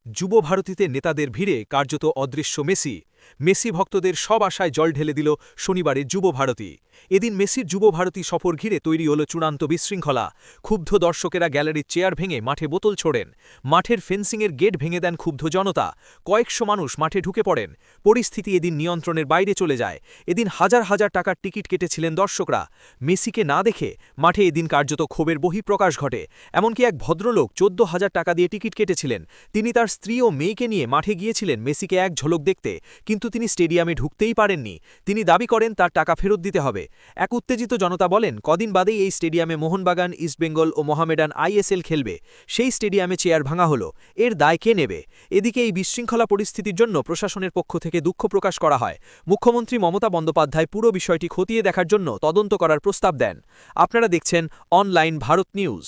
যুব ভারতীতে নেতাদের ভিড়ে কার্যত অদৃশ্য মেসি। মেসি ভক্তদের সব আশায় জল ঢেলে দিল শনিবারের যুব ভারতী। এদিন মেসির যুব ভারতী সফর ঘিরে তৈরি হল চূড়ান্ত বিশৃঙ্খলা। ক্ষুব্ধ দর্শকেরা গ্যালারির চেয়ার ভেঙে মাঠে বোতল ছোড়েন। মাঠের ফেন্সিংয়ের গেট ভেঙে দেন ক্ষুব্ধ জনতা। কয়েকশো মানুষ মাঠে ঢুকে পড়েন। পরিস্থিতি এদিন নিয়ন্ত্রণের বাইরে চলে যায়। এদিন হাজার হাজার টাকার টিকিট কেটেছিলেন দর্শকরা। মেসিকে না দেখে মাঠে এদিন কার্যত ক্ষোভের বহিঃপ্রকাশ ঘটে। এমনকি এক ভদ্রলোক 14,000 টাকা দিয়ে টিকিট কেটেছিলেন। তিনি তার স্ত্রী ও মেয়েকে নিয়ে মাঠে গিয়েছিলেন মেসিকে এক ঝলক দেখতে, কিন্তু তিনি স্টেডিয়ামে ঢুকতেই পারেননি। তিনি দাবি করেন তার টাকা ফেরত দিতে হবে। এক উত্তেজিত জনতা বলেন, কদিন বাদেই এই স্টেডিয়ামে মোহনবাগান, ইস্টবেঙ্গল ও মোহামেডান আইএসএল খেলবে। সেই স্টেডিয়ামে চেয়ার ভাঙা হলো, এর দায় কে নেবে? এদিকে এই বিশৃঙ্খলা পরিস্থিতির জন্য প্রশাসনের পক্ষ থেকে দুঃখ প্রকাশ করা হয়। মুখ্যমন্ত্রী মমতা বন্দ্যোপাধ্যায় পুরো বিষয়টি খতিয়ে দেখার জন্য তদন্ত করার প্রস্তাব দেন। আপনারা দেখছেন অনলাইন ভারত নিউজ।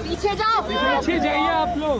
पीछे जाओ, पीछे जाइए आप लोग।